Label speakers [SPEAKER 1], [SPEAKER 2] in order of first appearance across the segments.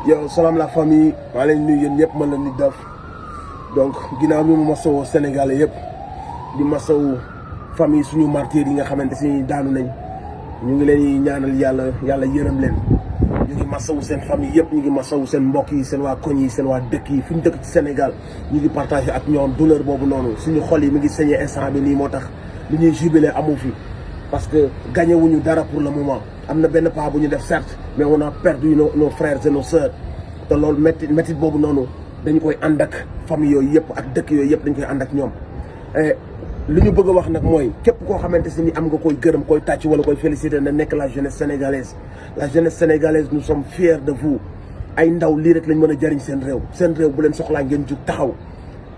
[SPEAKER 1] yow salaam la famille maa leen nuyu yéen ñëpp man la Nit Doff donc ginnaaw bi mu masawoo Sénégalais yëpp di masawu famille suñu martyrs yi nga xamante si daanu nañ ñu ngi leen di ñaanal yàlla yërëm leen. ñu ngi masawu seen famille yëpp, ñu ngi masawu seen mbokk yi, seen waa koñ yi, seen waa dëkk yi fu ñu dëkk ci Sénégal ñu ngi partagé ak ñoom douleur boobu noonu. suñu xol yi mi ngi saigné instant bi nii moo tax lu ñuy jubilé amu fi parce que gagné wuñu dara pour le moment. am na benn pas bu ñu def certes mais on a perdu nos frères et nos sœurs te loolu métti boobu noonu dañu koy ànd ak famille yooyu yëpp ak dëkk yooyu yëpp dañu koy ànd ak ñoom. li ñu bëgg a wax nag mooy képp koo xamante si ni am nga koy gërëm koy tàcc wala koy féliciter na nekk la jeunesse sénégalaise. la jeunesse sénégalaise nous sommes fiers de vous. ay ndaw lii rek lañ mën a jëriñ seen réew bu leen soxlaa ngeen jug taxaw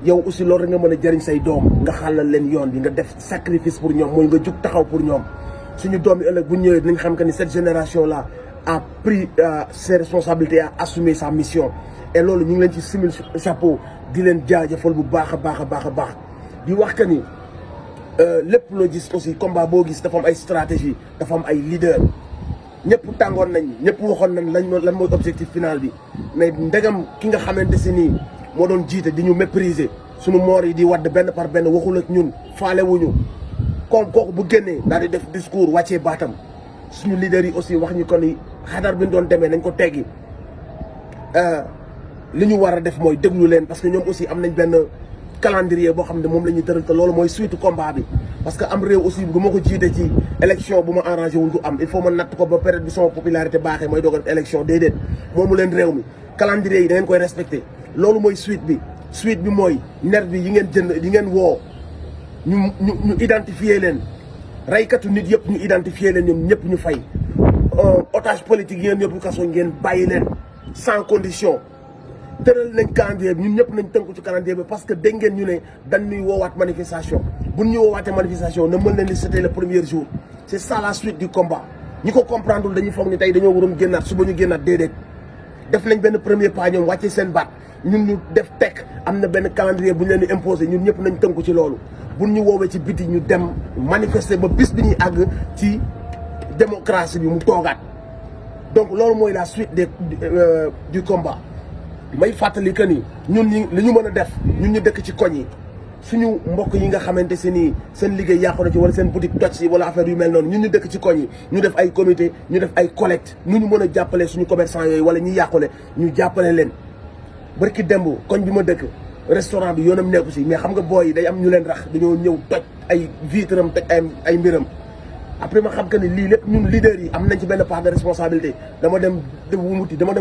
[SPEAKER 1] yow aussi loolu rek nga mën a jëriñ say doom nga xàllal leen yoon bi nga def sacrifice pour ñoom mooy nga jug taxaw pour ñoom. suñu doom yi ëllëg bu ñëwee dinañ xam que ni cette génération là a pris ses responsabilités, a assumé sa mission et loolu ñu ngi leen ci simil chapeau di leen jaajëfal bu baax a baax a baax a baax di wax que ni lépp loo gis aussi combat boo gis dafa am ay stratégie dafa am ay leader ñëpp tàngoon nañ ñëpp waxoon nañ lan mooy objectif final bi mais ndegam ki nga xamante si nii moo doon jiite di ñu mépriser suñu moor yi di wadd benn par benn waxul ak ñun faale wuñu comme kooku bu génnee daal di def discours wàccee baatam suñu leaders yi aussi wax ñu ko ni xadar bi ñu doon demee nañ ko teggi li ñu war a def mooy déglu leen parce que ñoom aussi am nañ benn calendrier boo xam ne moom la ñuy tëral te loolu mooy suite combat bi. parce que am réew aussi bu ma ko jiite ci élection bu ma arrangé wul du am il faut ma natt ko ba période bi sama popularité baaxee mooy doog a def élection déedéet moomu leen réew mi calendrier yi da ngeen koy respecté loolu mooy suite bi mooy nervi yi ngeen jënd yi ngeen woo. ñu identifier leen raykatu nit yëpp ñu identifier leen ñoom ñëpp ñu fay otage politique yi ngeen yëpp kaso ngeen bàyyi leen sans condition tëral nañ calendrier bi ñun ñëpp nañ tënku ci calendrier bi parce que dégg ngeen ñu ne dañ ñuy woowaat manifestation bu ñu woowaatee manifestation na mën leen ni c'était le premier jour c'est ça la suite du combat ñi ko comprendre dañuy foog ni tey dañoo waroon génnaat suba ñu génnaat déedéet def nañ benn premier pas ñoom wàcce seen baat ñun ñu def tekk am na benn calendrier bu ñu leen di imposer ñun ñëpp nañ tënku ci loolu bu ñu woowee ci biti ñu dem manifester ba bis bi ñuy àgg ci démocratie bi mu toogaat donc loolu mooy la suite du combat may fàttali que ni ñun li ñu mën a def ñun ñu dëkk ci koñ yi suñu mbokk yi nga xamante se ni seen liggéey yàqu na ci wala seen boutique toj si wala affaire yu mel noonu ñun ñu dëkk ci koñ yi ñu def ay comité ñu def ay collecte nu ñu mën a jàppale suñu commerçant yooyu wala ñi yàqule ñu jàppale leen barki demb koñ bi ma dëkk restaurant bi yoonam nekku si mais xam nga booy yi day am ñu leen rax dañoo ñëw toj ay vitram toj ay mbiram après ma xam que ni lii lépp ñun leaders yi am nañ ci benn part de responsabilité dama dem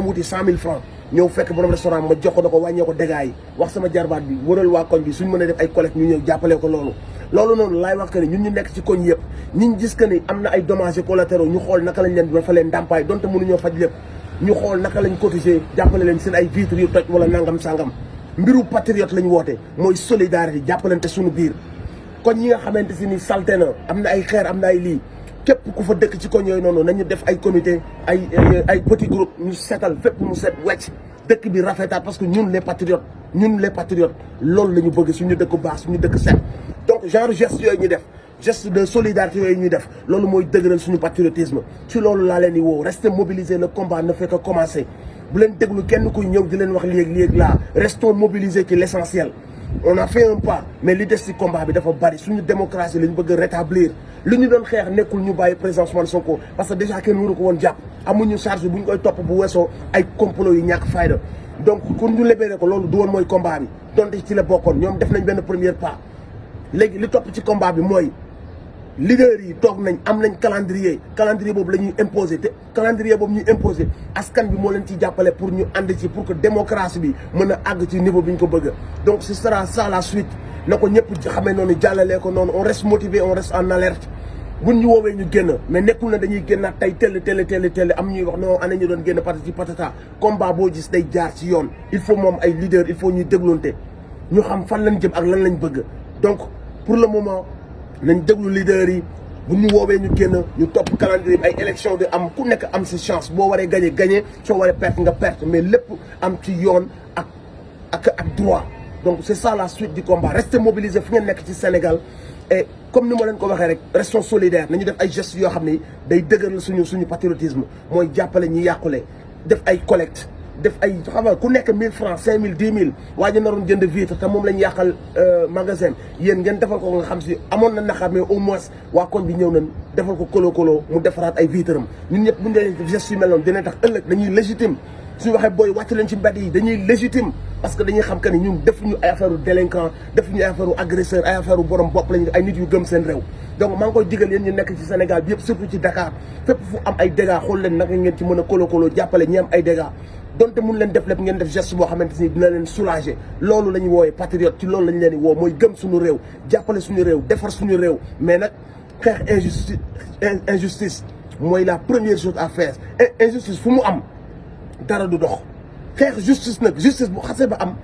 [SPEAKER 1] wuti 100 000 francs ñëw fekk borom restaurant ma jox ko da ko wàññee ko dégâts yi wax sama jarbaat bi wëral waa koñ bi suñ mën a def ay collecte ñu ñëw jàppale ko loolu noonu laay wax que ni ñun ñu nekk ci koñ yëpp ñiñ gis que ni am na ay dommages collatéraux ñu xool naka lañ leen dafa leen ndàmpaay donte mënuñoo faj lépp ñu xool naka lañ cotiser jàppale leen seen ay vitres yu toj wala nangam sangam mbiru patriote lañ woote mooy solidarité jàppalante suñu biir koñ yi nga xamante si ni salte na am na ay xeer am na ay lii képp ku fa dëkk ci koñ yooyu noonu nañu def ay comité ay petit groupe ñu setal fépp mu set wecc dëkk bi rafetaat parce que ñun les patriotes loolu la ñu bëgg suñu dëkk baax suñu dëkk set donc genre geste yooyu ñu def geste de solidarité yooyu ñuy def loolu mooy dëgëral suñu patriotisme ci loolu laa leen di woo restez mobilisés le combat ne fait que commencer bu leen déglu kenn kuy ñëw di leen wax léegi laa restons mobilisés ci l'essentiel on a fait un pas mais li des ci combat bi dafa bari suñu démocratie la ñu bëgg a rétablir li ñu doon xeex nekkul ñu bàyyi président Ousmane Sonko parce que déjà kenn waru ko woon jàpp amuñu charge bu ñu koy topp bu weesoo ay complot yu ñàkk fayda donc pour ñu libéré ko loolu du woon mooy combat bi donte ci la bokkoon ñoom def nañ benn premier pas léegi li topp ci combat bi mooy leaders yi toog nañ am nañ calendrier boobu la ñuy imposer te calendrier boobu ñuy imposer askan bi moo leen ciy jàppale pour ñu ànd ci pour que démocratie bi mën a àgg ci niveau bi ñu ko bëgg donc ce sera ça la suite na ko ñëpp xamee noonu jàllalee ko noonu on reste motivé on reste en alerte buñ ñu woowee ñu génn mais nekkul na dañuy génnaat tey tell am ñuy wax non ana ñu doon génn patati patata combat boo gis day jaar ci yoon il faut moom ay leader il faut ñuy déglonte ñu xam fan lañ jëm ak lan lañ bëgg donc pour le moment nañ déglu leader yi bu ñu woowee ñu génn ñu topp calendrier ay élection de am ku nekk am si chance boo waree gagné soo waree perte nga perte mais lépp am ci yoon ak droit donc c'est ça la suite du combat restez mobilisés fu ngeen nekk ci Sénégal et comme ni ma leen ko waxee rek restons solidaires nañu def ay gestes yoo xam ne day dëgëral suñu patriotisme mooy jàppale ñi yàqule def ay collecte def ay xam nga ku nekk 1000 francs 5000 10 000 waa ji naroon jënd vitre te moom lañ yàqal magasin yéen ngeen defal ko nga xam si amoon na naqar mais au moins waa koñ bi ñëw nañ defal ko kolo mu defaraat ay vitre am ñun ñëpp bu ñu dee geste yu mel noonu dina tax ëllëg dañuy légitime suñu waxee booy wàcc leen ci mbedd yi dañuy légitime parce que dañuy xam que ni ñun defuñu ay affaire u délinquant defuñu ay affaire u agresseur ay affaire u borom bopp lañu ay nit yu gëm seen réew donc maa ngi koy digal yéen ñu nekk ci Sénégal bi yëpp surtout ci Dakar fépp fu am ay dégâts xool leen naka ngeen ci mën a kolo jàppale ñi am ay dégâts donte mun leen def lépp ngeen def geste boo xamante ni dina leen soulager loolu la ñuy woowee patriote ci loolu lañ leen di woo mooy gëm suñu réew jàppale suñu réew defar suñu réew mais nag xeex injustice mooy la première chose à faire injustice fu mu am dara du dox xeex justice nag justice bu xasee ba am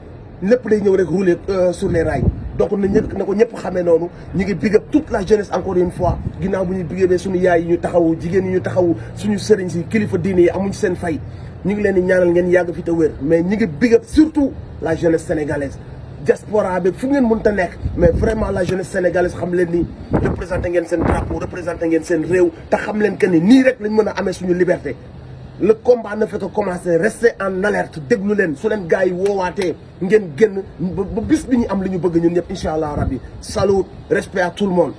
[SPEAKER 1] lépp lay ñëw rek rouler sur les rails donc na ko ñëpp xamee noonu ñu ngi big up toute la jeunesse encore une fois ginnaaw bu ñu bigabee suñu yaay yi ñu taxawu jigéen yi ñu taxawu suñu sëriñ si kilifa diine yi amuñ seen fay ñu ngi leen di ñaanal ngeen yàgg fi te wér mais ñu ngi big up surtout la jeunesse sénégalaise diaspora bi fu ngeen mënta nekk mais vraiment la jeunesse sénégalaise xam leen ni représenté ngeen seen drapeau représenté ngeen seen réew te xam leen que ni nii rek lañ mën a amee suñu liberté le combat ne fait que commencer restez en alerte déglu leen su leen gars yi woowaatee ngeen génn ba bis bi ñu am li ñu bëgg ñun ñëpp incha allah rabbi salut respect à tout le monde.